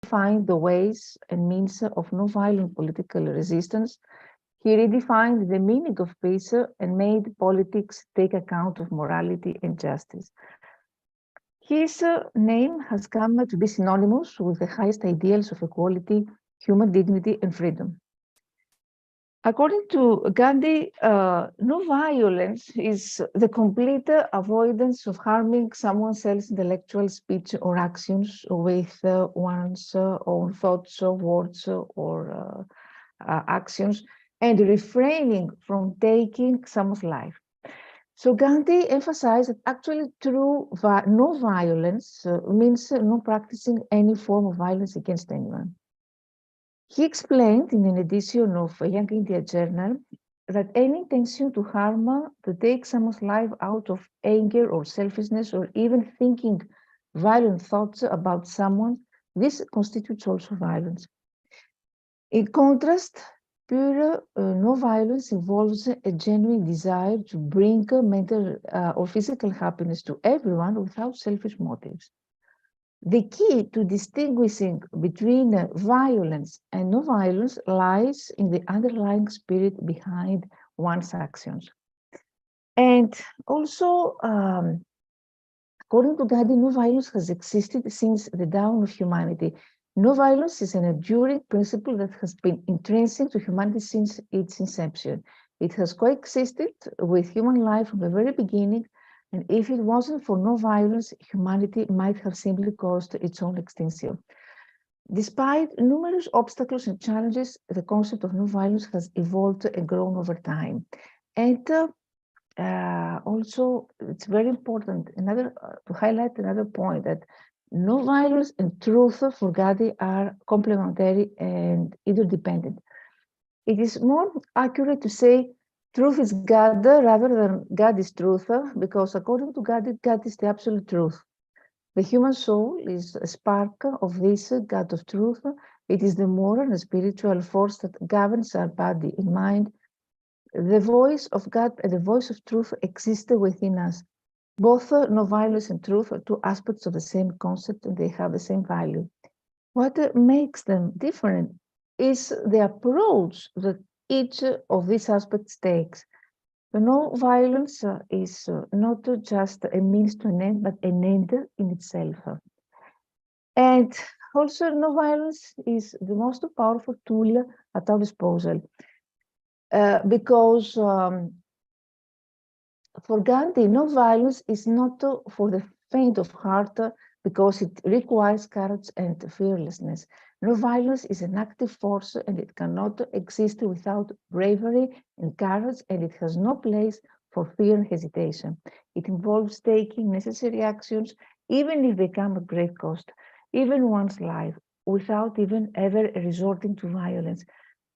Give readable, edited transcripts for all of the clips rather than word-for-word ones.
redefined the ways and means of non-violent political resistance. He redefined the meaning of peace and made politics take account of morality and justice. His name has come to be synonymous with the highest ideals of equality, human dignity, and freedom. According to Gandhi, no violence is the complete avoidance of harming someone else's intellectual speech or actions with one's own thoughts, words, or actions, and refraining from taking someone's life. So Gandhi emphasized that actually true no violence means not practicing any form of violence against anyone. He explained in an edition of Young India Journal that any intention to harm, to take someone's life out of anger or selfishness, or even thinking violent thoughts about someone, this constitutes also violence. In contrast, pure no violence involves a genuine desire to bring mental or physical happiness to everyone without selfish motives. The key to distinguishing between violence and no violence lies in the underlying spirit behind one's actions. And also, according to Gandhi, no violence has existed since the dawn of humanity. No violence is an enduring principle that has been intrinsic to humanity since its inception. It has coexisted with human life from the very beginning, and if it wasn't for no violence, humanity might have simply caused its own extinction. Despite numerous obstacles and challenges, the concept of no violence has evolved and grown over time. And also, it's very important to highlight another point, that no violence and truth for Gandhi are complementary and interdependent. It is more accurate to say truth is God rather than God is truth, because according to God is the absolute truth. The human soul is a spark of this God of truth. It is the moral and spiritual force that governs our body and mind. The voice of God and the voice of truth exist within us. Both no violence and truth are two aspects of the same concept, and they have the same value. What makes them different is the approach that each of these aspects takes. The no violence is not just a means to an end, but an end in itself. And also, no violence is the most powerful tool at our disposal, because for Gandhi, no violence is not for the faint of heart, because it requires courage and fearlessness. No violence is an active force, and it cannot exist without bravery and courage, and it has no place for fear and hesitation. It involves taking necessary actions, even if they come at great cost, even one's life, without even ever resorting to violence.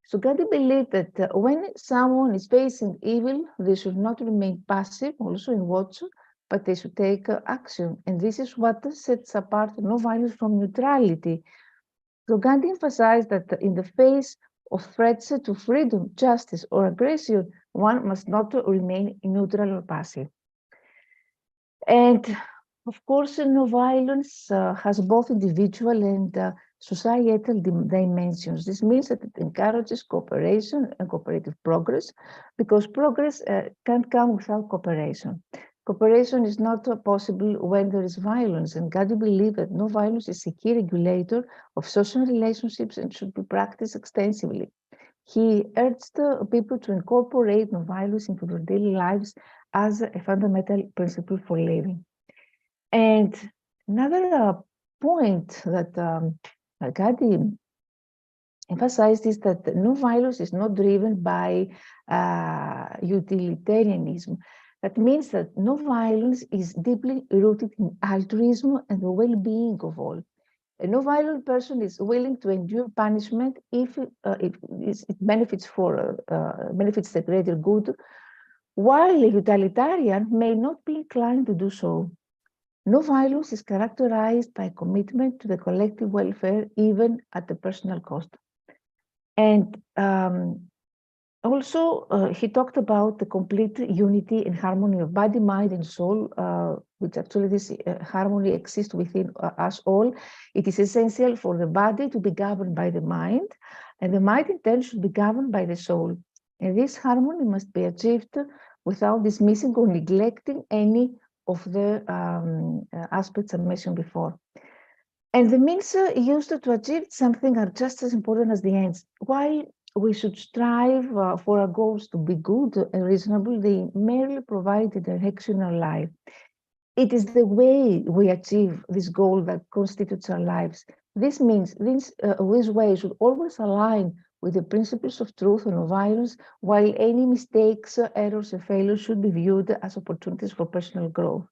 So Gandhi believed that when someone is facing evil, they should not remain passive, also in watch, but they should take action. And this is what sets apart no violence from neutrality. So Gandhi emphasized that in the face of threats to freedom, justice, or aggression, one must not remain neutral or passive. And of course, no violence has both individual and societal dimensions. This means that it encourages cooperation and cooperative progress, because progress can't come without cooperation. Cooperation is not possible when there is violence, and Gandhi believed that no violence is a key regulator of social relationships and should be practiced extensively. He urged people to incorporate no violence into their daily lives as a fundamental principle for living. And another point that Gandhi emphasized is that no violence is not driven by utilitarianism. That means that no violence is deeply rooted in altruism and the well-being of all. A no violent person is willing to endure punishment if it benefits benefits the greater good, while a utilitarian may not be inclined to do so. No violence is characterized by commitment to the collective welfare, even at the personal cost. And Also, he talked about the complete unity and harmony of body, mind, and soul, which actually this harmony exists within us all. It is essential for the body to be governed by the mind, and the mind in turn should be governed by the soul. And this harmony must be achieved without dismissing or neglecting any of the aspects I mentioned before. And the means used to achieve something are just as important as the ends. While we should strive for our goals to be good and reasonable, they merely provide a direction in our life. It is the way we achieve this goal that constitutes our lives. This means this way should always align with the principles of truth and of violence, while any mistakes, errors, and failures should be viewed as opportunities for personal growth.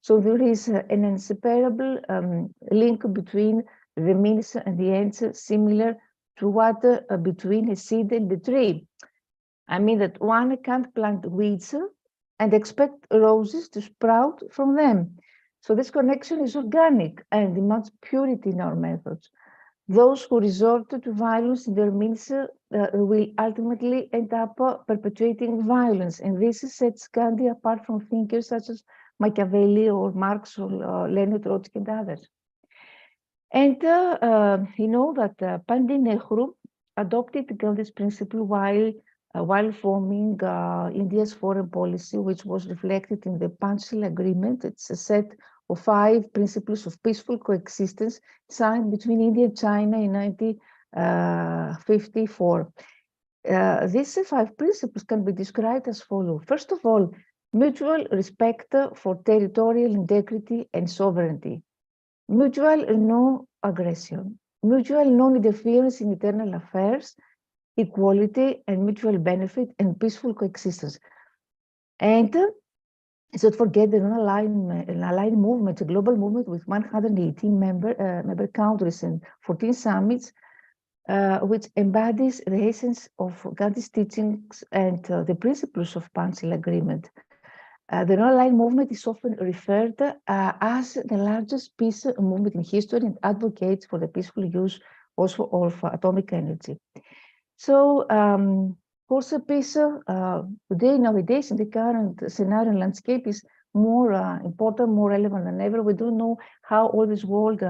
So there is an inseparable link between the means and the ends, similar to what between a seed and the tree. I mean that one can't plant weeds and expect roses to sprout from them. So this connection is organic and demands purity in our methods. Those who resort to violence in their means will ultimately end up perpetuating violence. And this sets Gandhi apart from thinkers such as Machiavelli or Marx or Lenin Trotsky and others. And you know that Pandit Nehru adopted Gandhi's principle while forming India's foreign policy, which was reflected in the Panchshil Agreement. It's a set of 5 principles of peaceful coexistence signed between India and China in 1954. These 5 principles can be described as follows. First of all, mutual respect for territorial integrity and sovereignty, mutual no aggression, mutual non-interference in internal affairs, equality and mutual benefit, and peaceful coexistence. And let's not forget the non-aligned movement, a global movement with 118 member countries and 14 summits, which embodies the essence of Gandhi's teachings and the principles of Panchshil Agreement. The non-aligned movement is often referred as the largest peace movement in history and advocates for the peaceful use also of atomic energy. So, of course, peace today, nowadays, in the current scenario and landscape is more important, more relevant than ever. We don't know how all this world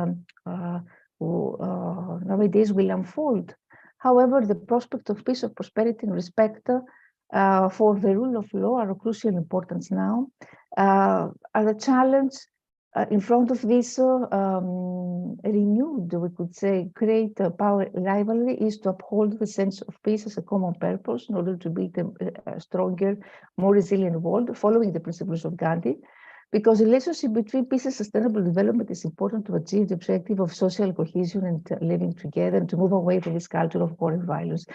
nowadays will unfold. However, the prospect of peace, of prosperity, and respect for the rule of law are of crucial importance now. Are the challenge in front of this renewed, we could say, great power rivalry is to uphold the sense of peace as a common purpose in order to build a stronger, more resilient world, following the principles of Gandhi. Because the relationship between peace and sustainable development is important to achieve the objective of social cohesion and living together, and to move away from this culture of war and violence.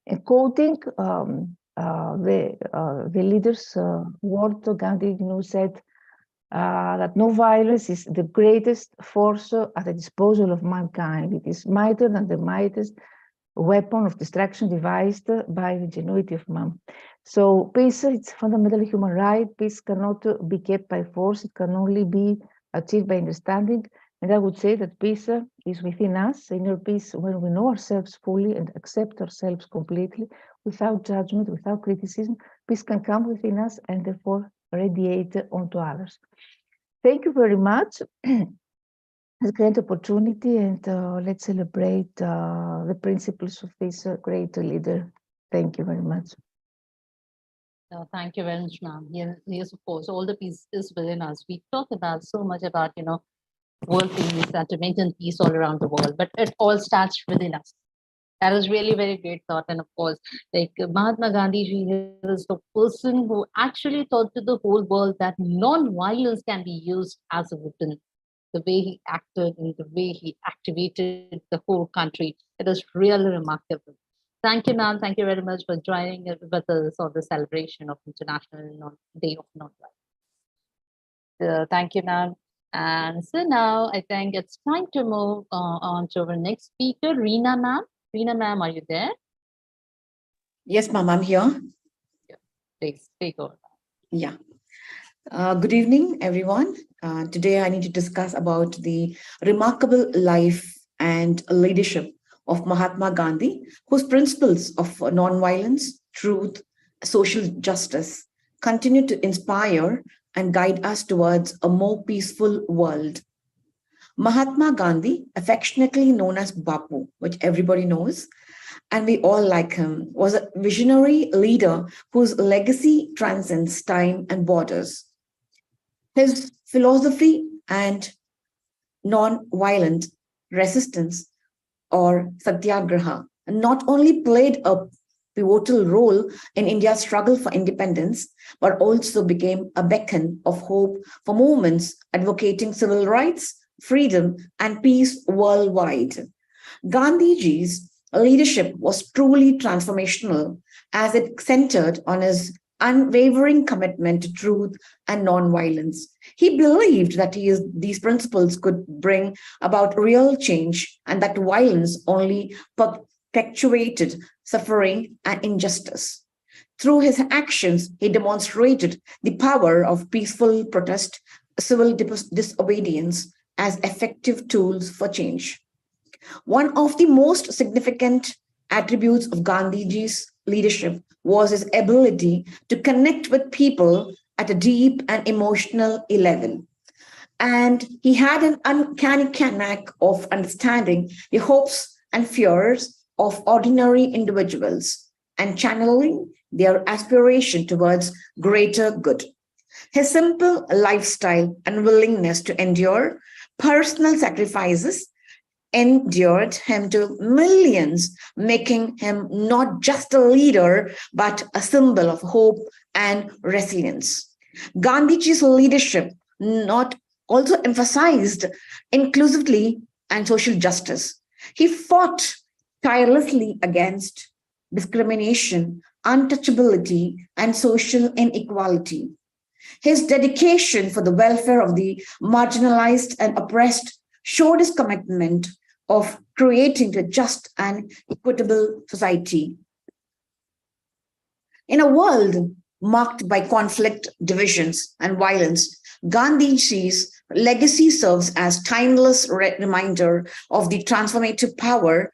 And quoting the leader's word, Gandhi said that no violence is the greatest force at the disposal of mankind. It is mightier than the mightiest weapon of destruction devised by the ingenuity of man. So peace, it's a fundamental human right. Peace cannot be kept by force. It can only be achieved by understanding. And I would say that peace is within us, inner peace, when we know ourselves fully and accept ourselves completely, without judgment, without criticism. Peace can come within us and therefore radiate onto others. Thank you very much. It's a great opportunity, and let's celebrate the principles of this great leader. Thank you very much. Thank you very much, ma'am. Yes, of course, all the peace is within us. We talk about so much about, world peace and to maintain peace all around the world, but it all starts within us. That is really very great thought. And of course, like Mahatma Gandhi ji is the person who actually taught to the whole world that non-violence can be used as a weapon. The way he acted and the way he activated the whole country, it is really remarkable. Thank you, ma'am. Thank you very much for joining with us on the celebration of International Day of Non-Violence. Thank you, ma'am. And so now I think it's time to move on to our next speaker, Reena ma'am. Reena ma'am, are you there? Yes, ma'am, I'm here. Please, take over. Yeah. Good evening, everyone. Today I need to discuss about the remarkable life and leadership of Mahatma Gandhi, whose principles of non-violence, truth, social justice continue to inspire and guide us towards a more peaceful world. Mahatma Gandhi, affectionately known as Bapu, which everybody knows, and we all like him, was a visionary leader whose legacy transcends time and borders. His philosophy and non-violent resistance or satyagraha not only played a pivotal role in India's struggle for independence, but also became a beacon of hope for movements advocating civil rights, freedom, and peace worldwide. Gandhiji's leadership was truly transformational as it centered on his unwavering commitment to truth and nonviolence. He believed that these principles could bring about real change and that violence only perpetuated suffering and injustice. Through his actions, he demonstrated the power of peaceful protest, civil disobedience as effective tools for change. One of the most significant attributes of Gandhiji's leadership was his ability to connect with people at a deep and emotional level. And he had an uncanny knack of understanding the hopes and fears of ordinary individuals and channeling their aspiration towards greater good. His simple lifestyle and willingness to endure personal sacrifices endeared him to millions, making him not just a leader, but a symbol of hope and resilience. Gandhiji's leadership not also emphasized inclusivity and social justice. He fought tirelessly against discrimination, untouchability, and social inequality. His dedication for the welfare of the marginalized and oppressed showed his commitment of creating a just and equitable society. In a world marked by conflict, divisions, and violence, Gandhiji's legacy serves as timeless reminder of the transformative power